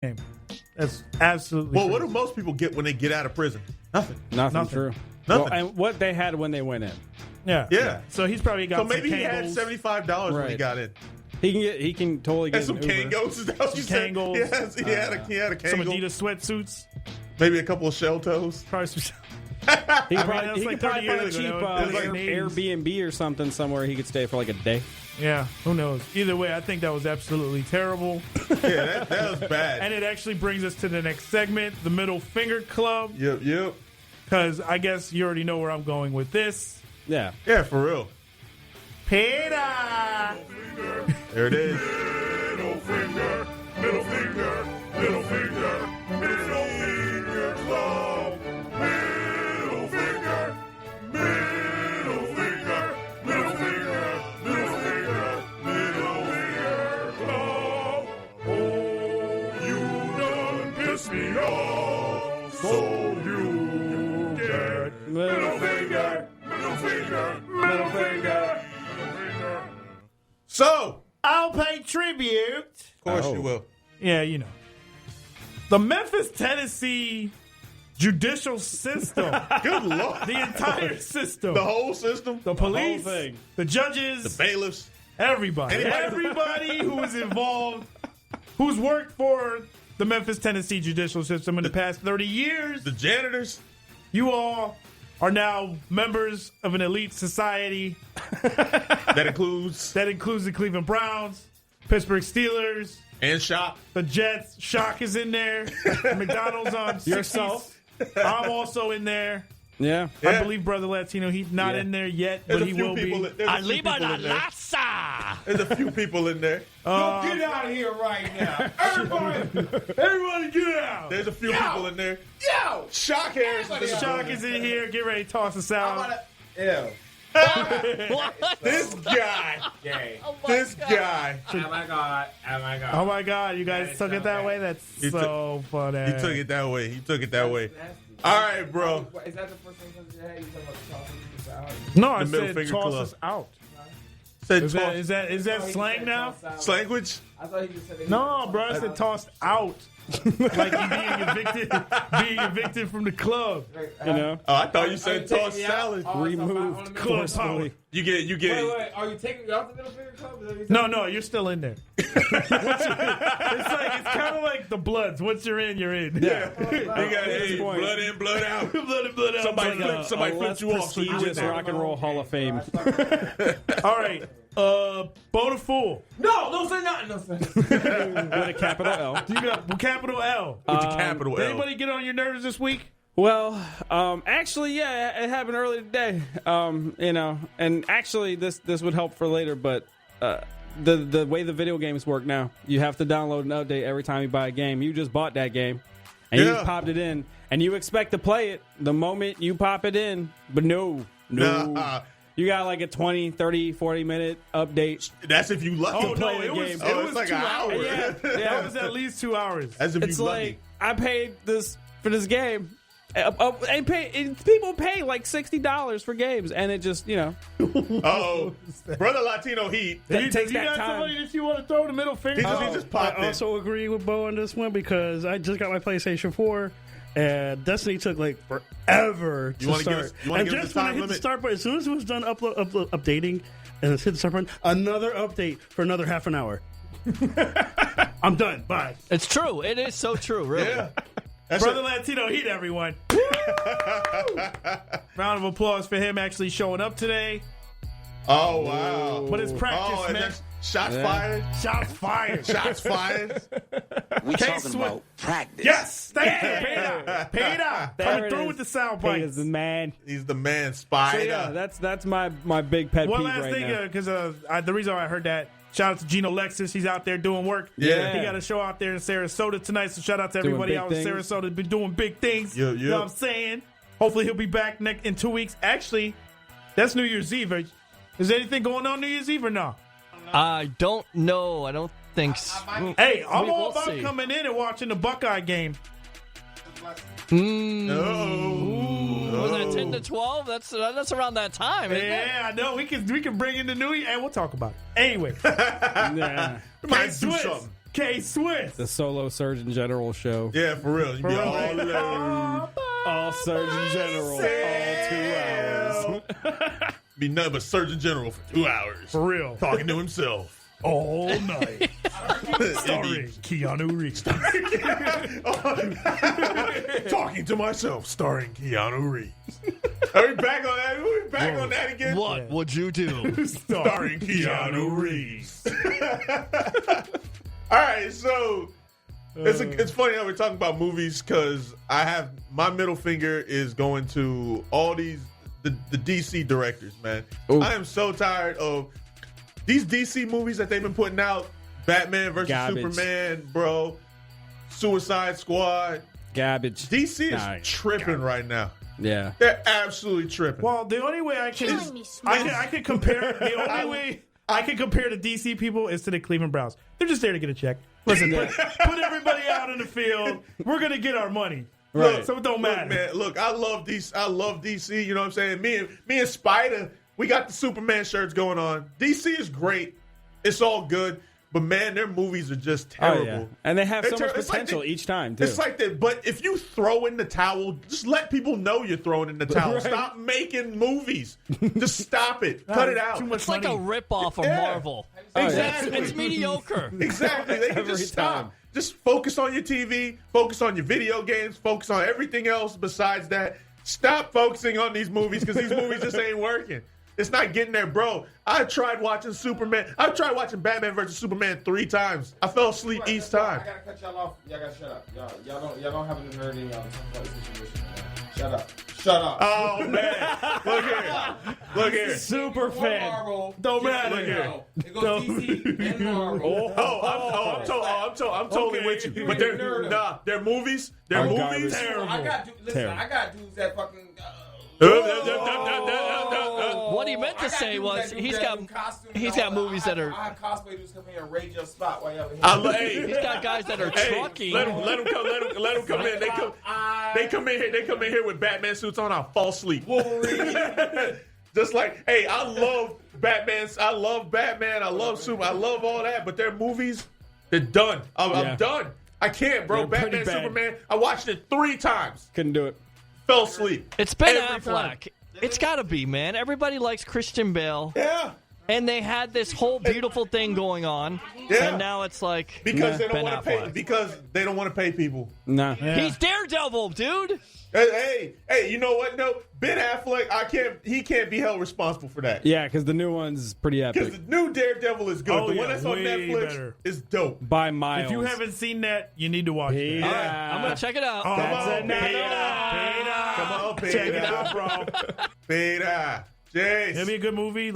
game. That's absolutely Well, crazy. what do most people get when they get out of prison? Nothing. Nothing. True. Nothing. Well, and what they had when they went in. Yeah. So he's probably got So maybe some he had Kangol. $75 when he Right. got in. He can totally get And some an Uber. Kangos. Is that what you said? Kangol. Yes, he had a Kangol. Some Adidas sweatsuits. Maybe a couple of shell toes. Probably some. He that probably, was he like could 30 probably find a years cheap ago. It was like Airbnb or something somewhere he could stay for like a day. Yeah, who knows? Either way, I think that was absolutely terrible. Yeah, that was bad. And it actually brings us to the next segment, the Middle Finger Club. Yep. Because I guess you already know where I'm going with this. Yeah. Yeah, for real. Peter! There it is. Middle finger, middle finger, middle finger, middle finger club. Middle finger, middle finger, middle finger, middle finger, middle finger club. Oh, you done piss me off, so you get middle finger, middle finger, middle finger. So, I'll pay tribute. of course you will. Yeah, you know. The Memphis, Tennessee judicial system. Good Lord. The entire system. The whole system? The police, whole thing. the judges, The bailiffs? everybody. Anybody- Everybody who is involved, who's worked for the Memphis, Tennessee judicial system in the past 30 years. The janitors? You all are now members of an elite society That includes... that includes the Cleveland Browns, Pittsburgh Steelers, And shop. the Jets. Shock is in there. McDonald's on 60s. Yourself. I'm also in there. Yeah. I believe Brother Latino, he's not in there yet, There's but a he few will people. be. There's a few people in there. There's a few people in there. Get out of here right now. Everybody get out. There's a few people in there. Yo! Shock Harris. Everybody out. Shock is in here. Get ready to toss us out. Ew. This guy. Gay. This guy. Oh my god. Oh my god. Oh my God, you guys That is took so it that bad. way? That's He so funny. He took it that way. He took it that way. Nasty. All right, bro. Is that the first thing that you had? You talking about the chocolate? No, I The middle said finger toss club. us out. Said Is toss. that slang now? Slanguage? I thought he just said that. No, bro, I said tossed out. Like you being evicted from the club. You know? Oh, I thought you said toss salad. Removed Club power. You get. Wait. Are you taking me off the middle finger club? Is that what you're saying? No, you're still in there. It's kind of like the Bloods. Once you're in, you're in. Yeah. You got this point. blood in, blood out. blood in, blood out. Somebody A flipped less you off. So you in prestigious there. Rock and Roll Hall of Fame. All right. Bonaful. No, say nothing. No, say nothing. With a capital L. You got capital L. With the capital Did L. anybody get on your nerves this week? Well, actually, yeah, it happened earlier today. You know, and actually, this would help for later. But the way the video games work now, you have to download an update every time you buy a game. You just bought that game, and you popped it in, and you expect to play it the moment you pop it in. But no. Nah. You got like a 20, 30, 40-minute update. That's if you lucky. Oh, play no, the it was, game. it Oh, was it's like 2 an hours. hour. Yeah, That was at least 2 hours. As if It's you like, lucky. I paid this for this game. And people pay like $60 for games, and it just, you know. Oh, brother Latino Heat. That takes you that got time. somebody that you want to throw the middle finger? He just popped I in. also agree with Bo on this one because I just got my PlayStation 4 and Destiny took like forever to wanna give start. us- you wanna And give us just the when I time hit the limit? start button, as soon as it was done updating and it hit the start button, another update for another half an hour. I'm done. Bye. It's true. It is so true, really. Yeah. That's Brother it. Latino Heat, everyone. Round of applause for him actually showing up today. Oh, wow. But it's practice, Oh, and man. that's shots fired. Shots fired. Shots fired. We Case talking about practice. Yes, thank you, Peter. There Coming it through is. with the sound He bites. is the man. He's the man, So Spider. yeah, that's my big pet One peeve last right thing, now. because the reason why I heard that, shout out to Gino Lexus. He's out there doing work. Yeah. He got a show out there in Sarasota tonight, so shout out to Doing everybody big out in things. Sarasota. Been doing big things. Yep, You know what I'm saying? Hopefully he'll be back in 2 weeks. Actually, that's New Year's Eve. Is there anything going on New Year's Eve or no? I don't know. I don't think so. Hey, I'm We all will about see. coming in and watching the Buckeye game. Was that 10 to 12? That's around that time, isn't it? Yeah, I know. We can bring in the New Year, and we'll talk about it. Anyway, Yeah. Might Case do Swiss. something. K-Swiss. The solo Surgeon General show. Yeah, for real. You be all alone. All Surgeon General. All 2 hours. Be nothing but Surgeon General for 2 hours. For real. Talking to himself. All night. Starring Keanu Reeves. Talking to myself, starring Keanu Reeves. Are we back on that? Are we back on that again? What would you do? Starring Keanu Reeves. All right, so it's funny how we're talking about movies because my middle finger is going to all the DC directors, man. Ooh. I am so tired of these DC movies that they've been putting out. Batman versus Garbage. Superman, bro. Suicide Squad. Garbage. DC is Nah, tripping right now. Yeah. They're absolutely tripping. Well, the only way I can Killing me, Smith. I can compare the only way I can compare the DC people is to the Cleveland Browns. They're just there to get a check. Listen, put everybody out in the field. We're gonna get our money. Right. So it don't matter. Man, look, I love DC. You know what I'm saying? Me and Spider, we got the Superman shirts going on. DC is great. It's all good. But man, their movies are just terrible. Oh, yeah. And they have so much it's like potential each time, too. It's like that. But if you throw in the towel, just let people know you're throwing in the towel. Right. Stop making movies. Just stop it. Cut it out. Too much It's like a money. ripoff of Yeah. Marvel. Exactly. It's mediocre. Exactly. They can Every just stop. time. Just focus on your TV, focus on your video games, focus on everything else besides that. Stop focusing on these movies because these movies just ain't working. It's not getting there, bro. I tried watching Batman versus Superman 3 times. I fell asleep each time. I gotta cut y'all off. Y'all gotta shut up. Y'all don't have any nerd in y'all. Situation. Shut up. Shut up. Oh man, look here. Super fan. Marvel. Don't matter. Look here. It goes DC and Marvel. I'm totally with you. But their movies, Are garbage. terrible. I got dudes that fucking. What he meant to say was he's got movies that are. I have cosplay dudes come here and raid your spot while y'all here. He's got guys that are trucking. Let him come in. They come in here with Batman suits on. I'll fall asleep. Wolverine. Just like, hey, I love Batman. I love Batman. I love Superman. I love all that. But their movies, they're done. I'm done. I can't, bro. They're pretty Batman, bad. Superman. I watched it 3 times. Couldn't do it. Fell asleep. It's Ben Every Affleck. time. It's got to be, man. Everybody likes Christian Bale. Yeah. And they had this whole beautiful thing going on. Yeah. And now it's like Because they don't Ben want to pay. Affleck. Because they don't want to pay people. Nah. He's Daredevil, dude. Hey, you know what? No, Ben Affleck. He can't be held responsible for that. Yeah, because the new one's pretty Because epic. the new Daredevil is good. Oh, the yeah, one that's on way Netflix better. is dope. By miles. If you haven't seen that, you need to watch it. Yeah. All right, I'm going to check it out. That's Come on, another Come on, Peter. Check it out, bro. Peter. Jace. It'd be a good movie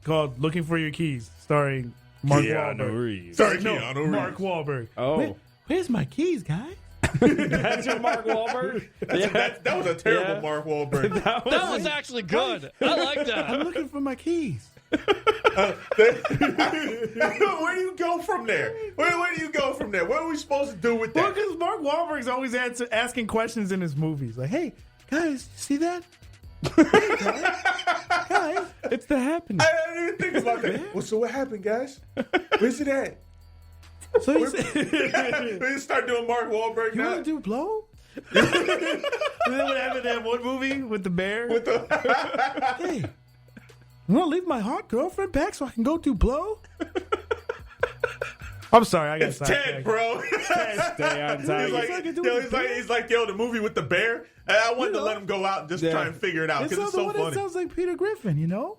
called Looking for Your Keys, starring Mark Wahlberg. Reeves. Sorry, No, Keanu Reeves. Mark Wahlberg. Oh. Where's my keys, guys? That's your Mark Wahlberg? That was a terrible Yeah. Mark Wahlberg. That was actually good. I like I'm that. looking for my keys. Where do you go from there? Where do you go from there? What are we supposed to do with Well, that? because Mark Wahlberg's always asking questions in his movies. Like, hey, guys, see that? Guys, It's the happening. I didn't even think about that. Well, so what happened, guys? Where's it at? so you We just start doing Mark Wahlberg you now. want to do blow? And then what happened in that one movie with the bear? With the Hey, I'm gonna leave my hot girlfriend back so I can go do blow. I'm sorry, I got it's Ted, bro. Stay on time. He's like, yo, the movie with the bear. And I wanted to let him go out and just try and figure it out It's because it's the so one that funny. sounds like Peter Griffin, you know?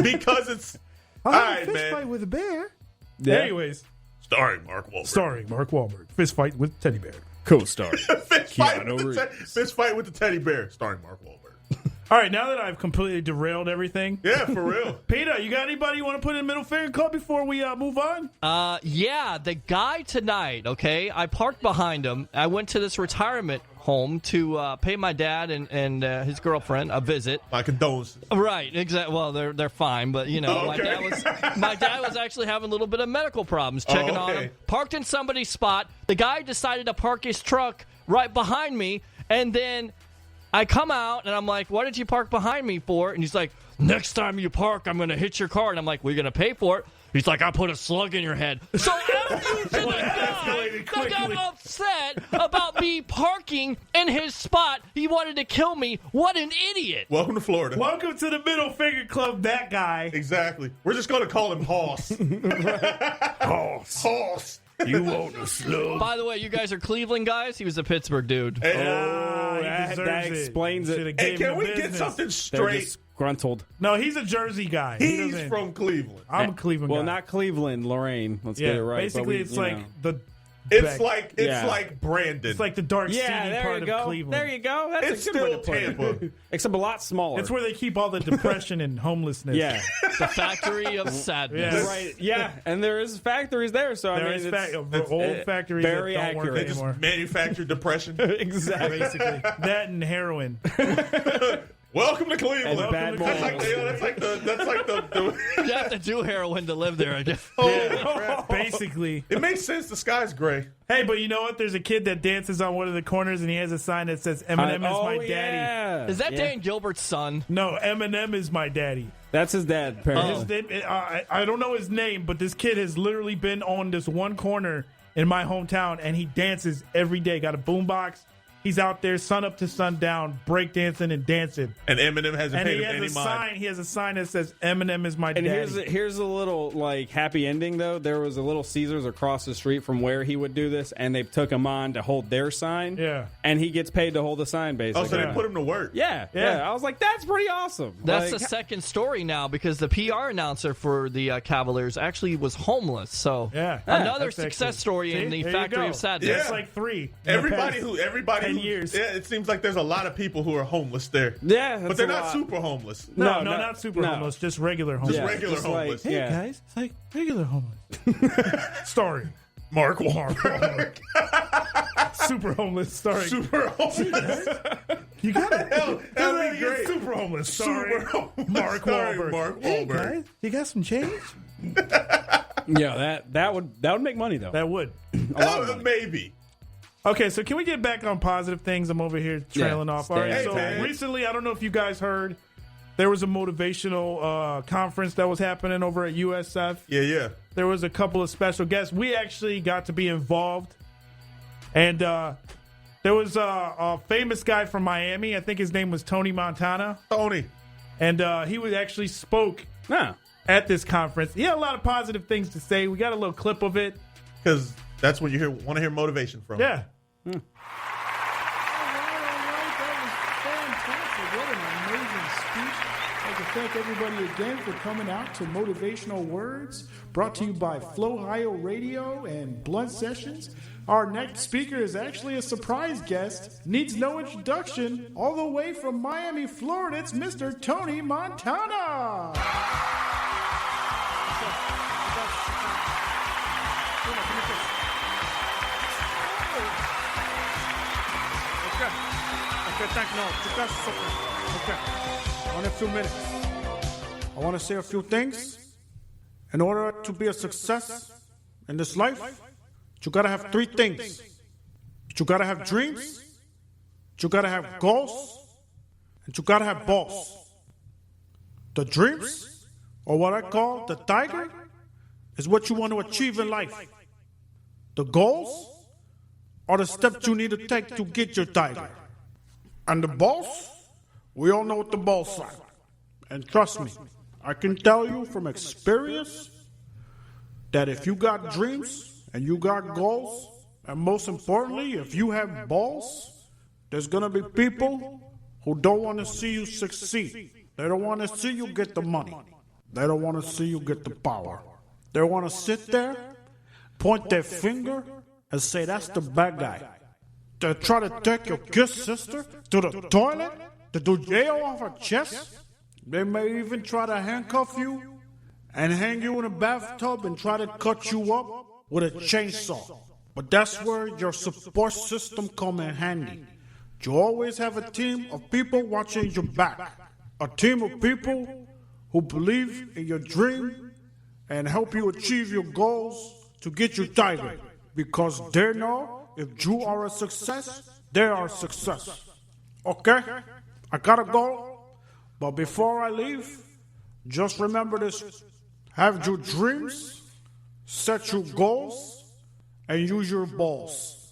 Because it's I all had a right, fist man. fight with a bear. Yeah. Anyways, Starring Mark Wahlberg. starring Mark Wahlberg, fist fight with teddy bear. Co-star. Fist fight Keanu with the Reeves. fist fight with the teddy bear. Starring Mark Wahlberg. All right, now that I've completely derailed everything, Yeah, for real. Peter, you got anybody you want to put in middle finger club before we move on? Yeah, the guy tonight, okay, I parked behind him. I went to this retirement home to pay my dad and his girlfriend a visit. My condolences. Right, exactly. Well, they're fine, but you know, Okay. my dad was actually having a little bit of medical problems. Checking on okay. him. Parked in somebody's spot. The guy decided to park his truck right behind me, and then I come out and I'm like, "What did you park behind me for?" And he's like, "Next time you park, I'm going to hit your car." And I'm like, "We're going to pay for it." He's like, I put a slug in your head. So I'm using a guy that got upset about me parking in his spot. He wanted to kill me. What an idiot. Welcome to Florida. Welcome to the Middle Finger Club, that guy. Exactly. We're just going to call him Hoss. Hoss. You want a slug? By the way, you guys are Cleveland guys. He was a Pittsburgh dude. Hey, that explains it. Should've hey, gave can him we the get business. something They're straight? disgruntled. No, he's a Jersey guy. He He's doesn't- from Cleveland. I'm a Cleveland guy. Well, not Cleveland, Lorraine. Let's yeah, get it right. basically, but it's like the. It's back- like Brandon. It's like the dark seedy there part you go. of Cleveland. There you go. That's It's a good way to still put it. Tampa. Except a lot smaller. It's where they keep all the depression and homelessness. yeah, The factory of sadness. Yes. right. Yeah, and there is factories there. So There I is mean, old factories very that don't work They accurate. just anymore. manufacture depression. exactly. Basically, that and heroin. Welcome to Cleveland. And bad that's like morals. that's like the You have to do heroin to live there, I guess. Basically. It makes sense. The sky's gray. Hey, but you know what? There's a kid that dances on one of the corners, and he has a sign that says "Eminem is my daddy." Yeah. Is that Yeah. Dan Gilbert's son? No, Eminem is my daddy. That's his dad. Apparently. I don't know his name, but this kid has literally been on this one corner in my hometown, and he dances every day. Got a boombox. He's out there sun up to sundown, breakdancing and dancing. And Eminem hasn't And paid he him any has a mind. sign. He has a sign that says "Eminem is my And daddy." here's a little like happy ending though. There was a little Caesars across the street from where he would do this, and they took him on to hold their sign. Yeah. and he gets paid to hold the sign basically. Oh, so they put him to work. yeah. I was like, that's pretty awesome. That's like, the second story now because the PR announcer for the Cavaliers actually was homeless. So Yeah. another That's success actually- story See? in the There you factory go. of sadness. Yeah. That's like three. Everybody 10 who, years. yeah, it seems like there's a lot of people who are homeless there. yeah, But that's they're a not lot. super homeless. No, No, not super no. homeless, just regular homeless. Yeah, regular just like- homeless. Hey yeah. guys, it's like regular homeless. Starring Mark Wahlberg. Super homeless. Starring Super homeless. You got it. That'd be great. Super homeless. Starring Super homeless. Mark Starring Wahlberg. Mark Hey Wahlberg. guys, you got some change? Yeah, that would make money though. That would. Maybe. Okay, so can we get back on positive things? I'm over here trailing off. All right, Hey, so man. recently, I don't know if you guys heard, there was a motivational conference that was happening over at USF. Yeah. There was a couple of special guests. We actually got to be involved. And there was a famous guy from Miami. I think his name was Tony Montana. Tony. And he was actually spoke No. at this conference. He had a lot of positive things to say. We got a little clip of it. Because that's what you want to hear motivation from. Yeah. That was fantastic. What an amazing speech. I'd like to thank everybody again for coming out to Motivational Words, brought to you by Flowhio Radio and Blunt Sessions. Our next speaker is actually a surprise guest, needs no introduction, all the way from Miami, Florida. It's Mr. Tony Montana. Okay, thank you. No, you guys are so okay. On a few minutes. I want to say a few things. In order to be a success in this life, you gotta have three things. You gotta have dreams, you gotta have goals, and you gotta have balls. The dreams, or what I call the tiger, is what you want to achieve in life. The goals are the steps you need to take to get your tiger. And the balls, we all know what the balls are. And trust me, I can tell you from experience that if you got dreams and you got goals, and most importantly, if you have balls, there's gonna be people who don't want to see you succeed. They don't want to see you get the money. They don't want to see you get the power. They want to sit there, point their finger, and say, that's the bad guy. They try to take your good sister to the toilet, to do jail off her chest. They may even try to handcuff you and hang you in a bathtub and try to cut you up with a chainsaw. But that's where your support system come in handy. You always have a team of people watching your back. A team of people who believe in your dream and help you achieve your goals to get your tiger. Because they know if you are a success, they are a success. Okay? I gotta go. But before I leave, just remember this. have your dreams, set your goals, and use your balls.